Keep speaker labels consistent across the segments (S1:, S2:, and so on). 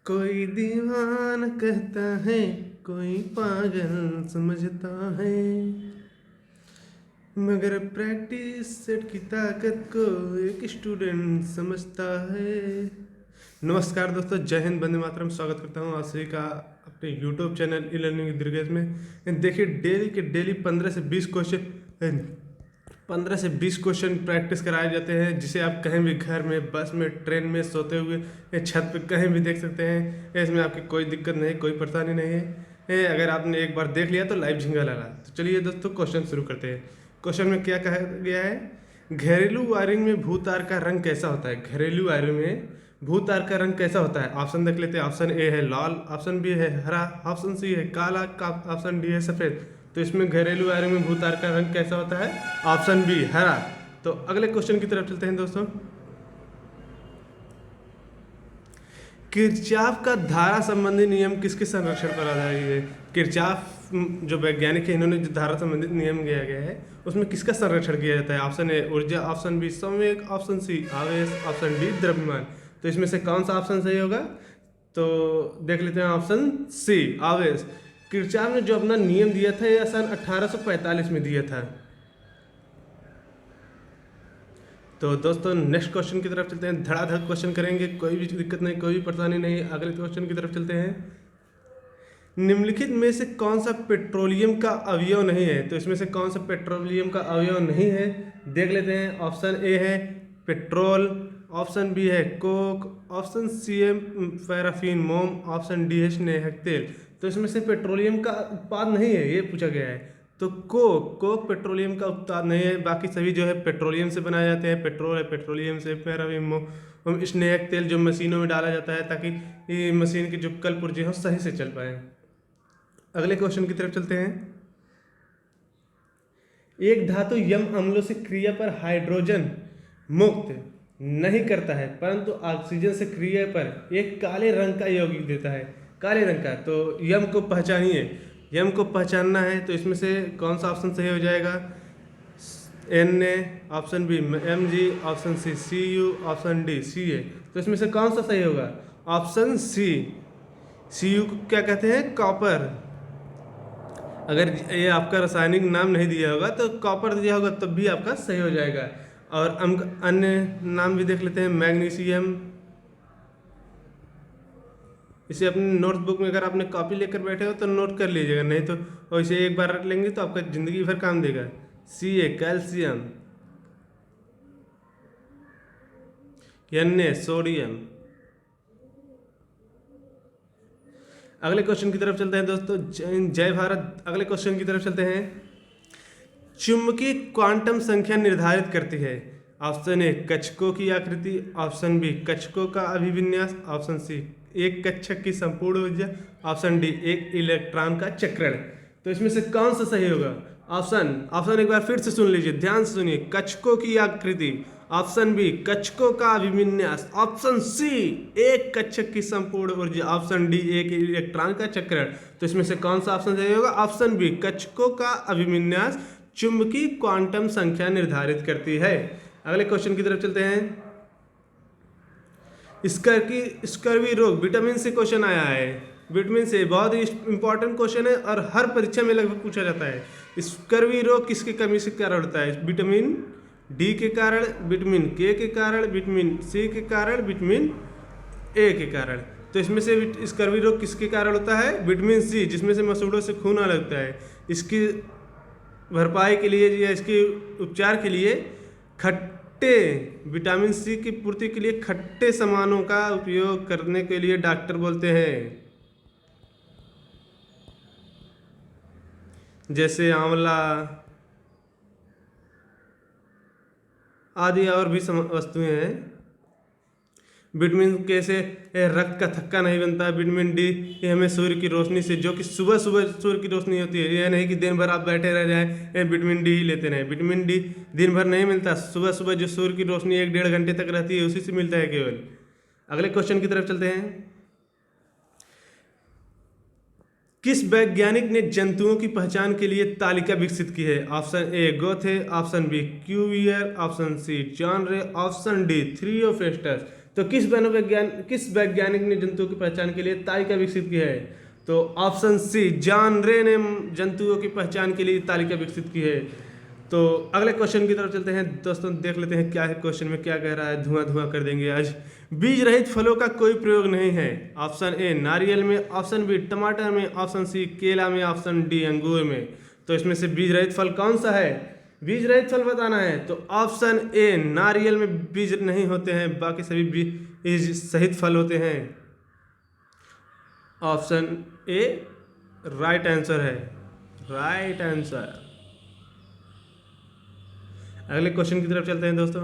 S1: कोई दीवाना कहता है, कोई पागल समझता है, मगर प्रैक्टिस सेट की ताकत को एक स्टूडेंट समझता है। नमस्कार दोस्तों, जय हिंद, वंदे मातरम। स्वागत करता हूँ आप सभी का अपने YouTube channel e learning with Durgesh में। देखिए, डेली के डेली 15 से 20 क्वेश्चन प्रैक्टिस कराए जाते हैं, जिसे आप कहीं भी घर में, बस में, ट्रेन में, सोते हुए या छत पे कहीं भी देख सकते हैं। इसमें आपकी कोई दिक्कत नहीं, कोई परेशानी नहीं है। अगर आपने एक बार देख लिया तो लाइव झिंगा लगा। तो चलिए दोस्तों, क्वेश्चन शुरू करते हैं। क्वेश्चन में क्या कहा गया है? घरेलू वायरिंग में भूतार का रंग कैसा होता है? घरेलू वायरिंग में भूतार का रंग कैसा होता है? ऑप्शन देख लेते हैं। ऑप्शन ए है लाल, ऑप्शन बी है हरा, ऑप्शन सी है काला, ऑप्शन डी है सफेद। तो इसमें घरेलू वायरिंग में भूतार का रंग कैसा होता है? ऑप्शन बी हरा। तो अगले क्वेश्चन की तरफ चलते हैं दोस्तों। किरचॉफ का धारा संबंधी नियम किसके संरक्षण पर आधारित है? किरचॉफ जो वैज्ञानिक है, इन्होंने जो धारा संबंधित नियम दिया गया है, उसमें किसका संरक्षण किया जाता है? ऑप्शन ए ऊर्जा, ऑप्शन बी संवेग, ऑप्शन सी आवेश, ऑप्शन डी द्रव्यमान। तो इसमें से कौन सा ऑप्शन सही होगा? तो देख लेते हैं ऑप्शन सी आवेश। किरचॉफ ने जो अपना नियम दिया था, यह सन 1845 में दिया था। तो दोस्तों, नेक्स्ट क्वेश्चन की तरफ चलते हैं। धड़ाधड़ क्वेश्चन करेंगे, कोई भी दिक्कत नहीं, कोई भी परेशानी नहीं। अगले क्वेश्चन की तरफ चलते हैं। निम्नलिखित में से कौन सा पेट्रोलियम का अवयव नहीं है? तो इसमें से कौन सा पेट्रोलियम का अवयव नहीं है, देख लेते हैं। ऑप्शन ए है पेट्रोल, ऑप्शन बी है कोक, ऑप्शन सी है पैराफिन मोम, ऑप्शन डी है स्नेहक तेल। तो इसमें से पेट्रोलियम का उत्पाद नहीं है, ये पूछा गया है। तो कोक पेट्रोलियम का उत्पाद नहीं है। बाकी सभी जो है पेट्रोलियम से बनाए जाते हैं। पेट्रोल है पेट्रोलियम से, पैराफिन मोम स्नेहक तेल जो मशीनों में डाला जाता है, ताकि ये मशीन की जो कल पुर्जे हो सही से चल पाए। अगले क्वेश्चन की तरफ चलते हैं। एक धातु यम अम्लों से क्रिया पर हाइड्रोजन मुक्त नहीं करता है, परंतु ऑक्सीजन से क्रिया पर एक काले रंग का यौगिक देता है। काले रंग का। तो यम को पहचानिए। यम को पहचानना है, तो इसमें से कौन सा ऑप्शन सही हो जाएगा? N A, option B M G, option C C U, option D C A. तो इसमें से कौन सा सही होगा? Option C. सी यू को क्या कहते हैं? कॉपर। अगर ये आपका रासायनिक नाम नहीं दिया होगा तो कॉपर दिया होगा, तब भी आपका सही हो जाएगा। और अन्य नाम भी देख लेते हैं। मैग्नीशियम, इसे अपने नोटबुक में अगर आपने कॉपी लेकर बैठे हो तो नोट कर लीजिएगा, नहीं तो वैसे एक बार रख लेंगे तो आपका ज़िंदगी भर काम देगा। C A calcium, N A sodium. अगले क्वेश्चन की तरफ चलते हैं दोस्तों। जय भारत। अगले क्वेश्चन की तरफ चलते हैं। चुंबकीय क्वांटम संख्या निर्धारित करती है। ऑप्शन ए कक्षकों की आकृति, ऑप्शन बी कक्षकों का अभिविन्यास, ऑप्शन सी एक कक्षक की संपूर्ण ऊर्जा, ऑप्शन डी एक इलेक्ट्रॉन का चक्रण। तो इसमें से कौन सा सही होगा? ऑप्शन एक बार फिर से सुन लीजिए, ध्यान से सुनिए। कक्षकों की आकृति, ऑप्शन बी कक्षकों का अभिविन्यास, ऑप्शन सी एक कक्षक की संपूर्ण ऊर्जा, ऑप्शन डी एक इलेक्ट्रॉन का चक्रण। तो इसमें से कौन सा ऑप्शन सही होगा? ऑप्शन बी कक्षकों का अभिविन्यास चुंबकीय क्वांटम संख्या निर्धारित करती है। अगले क्वेश्चन की तरफ चलते हैं। स्कर्वी रोग, विटामिन से क्वेश्चन आया है। विटामिन से बहुत ही इंपॉर्टेंट क्वेश्चन है और हर परीक्षा में लगभग पूछा जाता है। स्कर्वी रोग किसकी कमी से कारण होता है? विटामिन डी के कारण, विटामिन के कारण, विटामिन सी के कारण, विटामिन ए के कारण। तो इसमें से स्कर्वी रोग किसके कारण होता है? विटामिन सी, जिसमें से मसूड़ों से खून आ लगता है। इसकी भरपाई के लिए या इसके उपचार के लिए खट्टे, विटामिन सी की पूर्ति के लिए खट्टे सामानों का उपयोग करने के लिए डॉक्टर बोलते हैं, जैसे आंवला आदि और भी वस्तुएं हैं। विटामिन के से रक्त का थक्का नहीं बनता। विटामिन डी ये हमें सूर्य की रोशनी से, जो कि सुबह सुबह सूर्य की रोशनी होती है, यह नहीं कि दिन भर आप बैठे रह जाएं विटामिन डी ही लेते रहें। विटामिन डी दिन भर नहीं मिलता, सुबह सुबह जो सूर्य की रोशनी 1-1.5 घंटे तक रहती है, उसी से मिलता है केवल। अगले क्वेश्चन की तरफ चलते हैं। किस वैज्ञानिक ने जंतुओं की पहचान के लिए तालिका विकसित की है? Option A Goethe, option B Cuvier, option C John Ray, option D Theophrastus. तो किस वैज्ञानिक ने जंतुओं की पहचान के लिए तालिका विकसित की है? तो ऑप्शन सी, जॉन रे ने जंतुओं की पहचान के लिए तालिका विकसित की है। तो अगले क्वेश्चन की तरफ चलते हैं दोस्तों, देख लेते हैं क्या है क्वेश्चन में, क्या कह रहा है। धुआं धुआं कर देंगे आज। बीज रहित फलों का कोई प्रयोग नहीं है। ऑप्शन ए नारियल में, ऑप्शन बी टमाटर में, ऑप्शन सी केला में, ऑप्शन डी अंगूर में। तो इसमें से बीज रहित फल कौन सा है? बीज रहित फल बताना है। तो ऑप्शन ए नारियल में बीज नहीं होते हैं, बाकी सभी बीज सहित फल होते हैं। ऑप्शन ए राइट आंसर है, राइट आंसर। अगले क्वेश्चन की तरफ चलते हैं दोस्तों।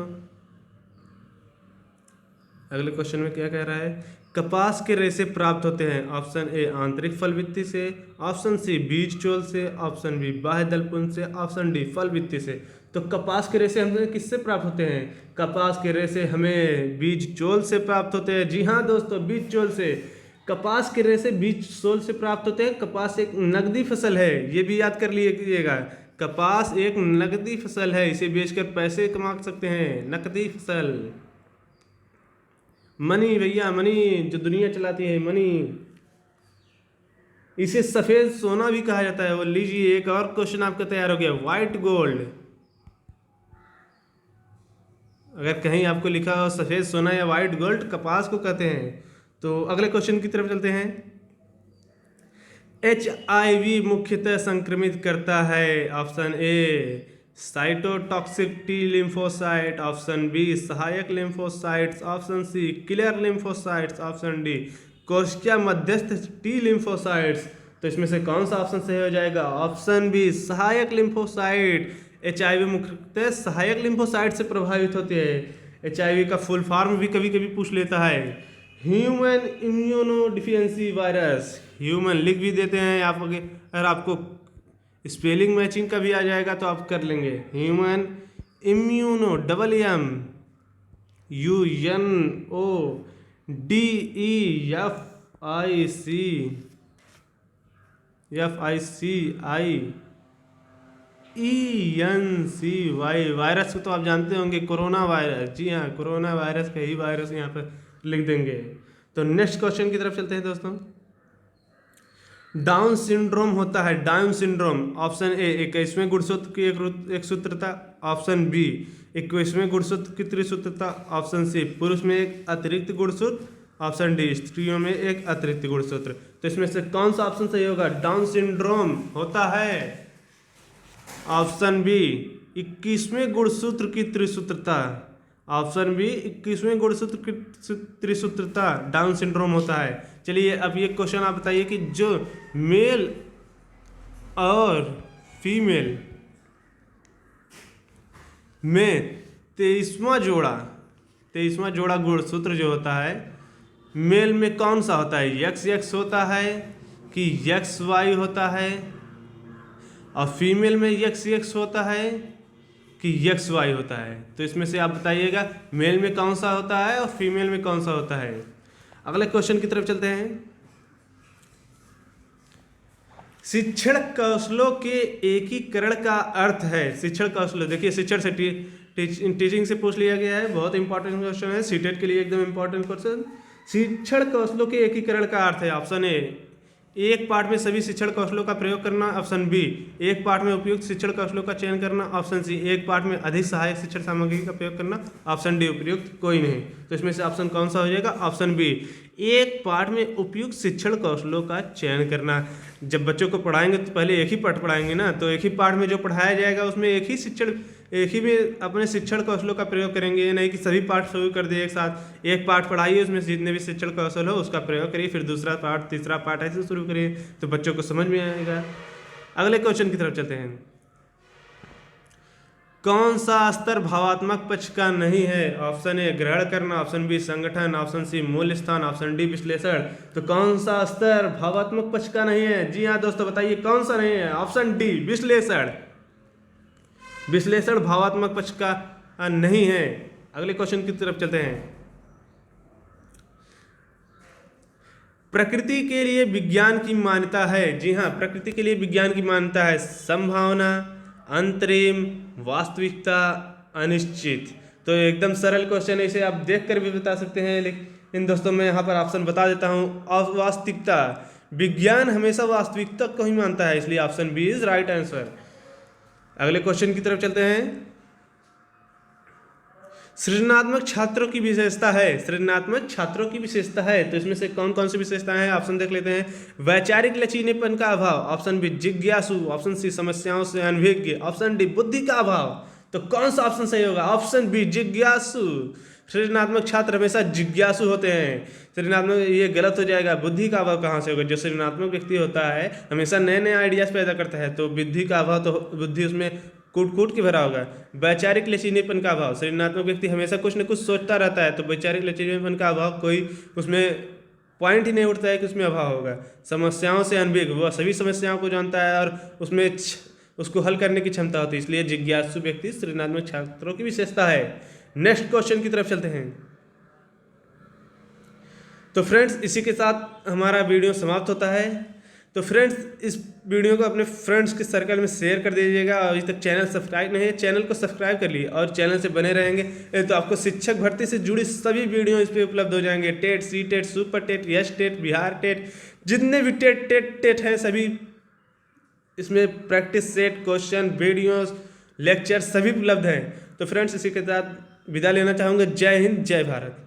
S1: अगले क्वेश्चन में क्या कह रहा है? कपास के रेशे प्राप्त होते हैं। ऑप्शन ए आंतरिक फल भित्ति से, ऑप्शन सी बीज चोल से, ऑप्शन बी बाह्य दलपुंज से, ऑप्शन डी फल भित्ति से। तो कपास के रेशे हमें किससे प्राप्त होते हैं? कपास के रेशे हमें बीज चोल से प्राप्त होते हैं। जी हाँ दोस्तों, बीज चोल से। कपास के रेशे बीज चोल से प्राप्त होते हैं। कपास एक नकदी फसल है, ये भी याद कर लीजिएगा। कपास एक नकदी फसल है, इसे बेचकर पैसे कमा सकते हैं। नकदी फसल, मनी भैया, मनी जो दुनिया चलाती है, मनी। इसे सफेद सोना भी कहा जाता है। वो लीजिए, एक और क्वेश्चन आपका तैयार हो गया, व्हाइट गोल्ड। अगर कहीं आपको लिखा हो सफेद सोना या व्हाइट गोल्ड, कपास को कहते हैं। तो अगले क्वेश्चन की तरफ चलते हैं। HIV मुख्यतः संक्रमित करता है। Option A cytotoxic T lymphocyte, option B सहायक lymphocytes, option C killer lymphocytes, option D कोशिका मध्यस्थ टी लिम्फोसाइट्स। तो इसमें से कौन सा ऑप्शन सही हो जाएगा? ऑप्शन बी सहायक लिम्फोसाइट। HIV मुख्यतः सहायक लिम्फोसाइट से प्रभावित होते हैं। HIV का फुल फॉर्म भी कभी कभी पूछ लेता है, ह्यूमन इम्यूनोडिफिशियेंसी वायरस। ह्यूमन लिख भी देते हैं आप, अगर आपको स्पेलिंग मैचिंग का भी आ जाएगा तो आप कर लेंगे। ह्यूमन इम्यूनो MUNODEFICIENCY वायरस को तो आप जानते होंगे, कोरोना वायरस। जी हाँ, कोरोना वायरस का ही वायरस यहाँ पर लिख देंगे। तो नेक्स्ट क्वेश्चन की तरफ चलते हैं दोस्तों। डाउन सिंड्रोम होता है, डाउन सिंड्रोम। ऑप्शन ए 21वें गुणसूत्र की एक सूत्रता, ऑप्शन बी 21वें गुणसूत्र की त्रिसूत्रता, ऑप्शन सी पुरुष में एक अतिरिक्त गुणसूत्र, ऑप्शन डी स्त्रियों में एक अतिरिक्त गुणसूत्र। तो इसमें से कौन सा ऑप्शन सही होगा? डाउन सिंड्रोम होता है ऑप्शन बी 21वें गुणसूत्र की त्रिसूत्रता। ऑप्शन बी 21वें गुणसूत्र की त्रिसूत्रता डाउन सिंड्रोम होता है। चलिए अब ये क्वेश्चन आप बताइए कि जो मेल और फीमेल में 23वां जोड़ा गुणसूत्र जो होता है, मेल में कौन सा होता है? XX होता है कि XY होता है, और फीमेल में XX होता है कि XY होता है। तो इसमें से आप बताइएगा मेल में कौन सा होता है और फीमेल में कौन सा होता है। अगले क्वेश्चन की तरफ चलते हैं। शिक्षण कौशलों के एकीकरण का अर्थ है। शिक्षण कौशल, देखिए शिक्षण से टीचिंग से पूछ लिया गया है, बहुत इंपॉर्टेंट क्वेश्चन है, सीटेट के लिए एकदम इंपॉर्टेंट क्वेश्चन। शिक्षण कौशलों के एकीकरण का अर्थ है। ऑप्शन ए एक पाठ में सभी शिक्षण कौशलों का प्रयोग करना, ऑप्शन बी एक पाठ में उपयुक्त शिक्षण कौशलों का चयन करना, ऑप्शन सी एक पाठ में अधिक सहायक शिक्षण सामग्री का प्रयोग करना, ऑप्शन डी उपयुक्त कोई नहीं। तो इसमें से ऑप्शन कौन सा हो जाएगा? ऑप्शन बी एक पाठ में उपयुक्त शिक्षण कौशलों का चयन करना। जब बच्चों को पढ़ाएंगे तो पहले एक ही पाठ पढ़ाएंगे ना, तो एक ही पाठ में जो पढ़ाया जाएगा उसमें एक ही में अपने शिक्षण कौशलों का प्रयोग करेंगे। ये नहीं कि सभी पाठ शुरू कर दिए एक साथ। एक पाठ पढ़ाइए, उसमें जितने भी शिक्षण कौशल हो उसका प्रयोग करिए, फिर दूसरा पाठ, तीसरा पाठ ऐसे शुरू करिए, तो बच्चों को समझ में आएगा। अगले क्वेश्चन की तरफ चलते हैं। कौन सा स्तर भावात्मक पक्ष का नहीं है? ऑप्शन ए ग्रहण करना, ऑप्शन बी संगठन, ऑप्शन सी मूल्य स्थान, ऑप्शन डी विश्लेषण। तो कौन सा स्तर भावात्मक पक्ष का नहीं है? जी हाँ दोस्तों, बताइए कौन सा नहीं है? ऑप्शन डी विश्लेषण। विश्लेषण भावात्मक पक्ष का नहीं है। अगले क्वेश्चन की तरफ चलते हैं। प्रकृति के लिए विज्ञान की मान्यता है। जी हाँ, प्रकृति के लिए विज्ञान की मान्यता है। संभावना, अंतरिम, वास्तविकता, अनिश्चित। तो एकदम सरल क्वेश्चन है, इसे आप देख कर भी बता सकते हैं, लेकिन दोस्तों मैं यहाँ पर ऑप्शन बता देता हूँ। अवास्तविकता, विज्ञान हमेशा वास्तविकता को ही मानता है, इसलिए option B is right answer. अगले क्वेश्चन की तरफ चलते हैं। सृजनात्मक छात्रों की विशेषता है, सृजनात्मक छात्रों की विशेषता है, तो इसमें से कौन कौन सी विशेषताएं हैं, ऑप्शन देख लेते हैं। वैचारिक लचीलेपन का अभाव, ऑप्शन बी जिज्ञासु, ऑप्शन सी समस्याओं से अनभिज्ञ, ऑप्शन डी बुद्धि का अभाव। तो कौन सा ऑप्शन सही होगा, ऑप्शन बी जिज्ञासु। सृजनात्मक छात्र हमेशा जिज्ञासु होते हैं। सृजनात्मक, ये गलत हो जाएगा, बुद्धि का अभाव कहाँ से होगा, जो सृजनात्मक व्यक्ति होता है हमेशा नए नए आइडियाज पैदा करता है, तो बुद्धि का अभाव, तो बुद्धि उसमें कूट कूट के भरा होगा। वैचारिक लचीलेपन का अभाव, सृजनात्मक व्यक्ति हमेशा कुछ न कुछ सोचता रहता है, तो वैचारिक लचीलेपन का अभाव, कोई उसमें पॉइंट ही नहीं उठता है कि उसमें अभाव होगा। समस्याओं से अनभिज्ञ, वह सभी समस्याओं को जानता है और उसमें उसको हल करने की क्षमता होती है, इसलिए जिज्ञासु व्यक्ति सृजनात्मक छात्रों की विशेषता है। नेक्स्ट क्वेश्चन की तरफ चलते हैं। तो फ्रेंड्स, इसी के साथ हमारा वीडियो समाप्त होता है। तो फ्रेंड्स, इस वीडियो को अपने फ्रेंड्स के सर्कल में शेयर कर दीजिएगा, और अभी तक चैनल सब्सक्राइब नहीं है, चैनल को सब्सक्राइब कर लीजिए और चैनल से बने रहेंगे, तो आपको शिक्षक भर्ती से जुड़ी सभी वीडियो इस पर उपलब्ध हो जाएंगे। TET, C TET, super TET, S TET, Bihar TET, जितने भी टेट हैं सभी इसमें practice set, question, videos, lecture सभी उपलब्ध हैं। तो फ्रेंड्स, इसी के साथ विदा लेना चाहूँगा। जय हिंद, जय भारत।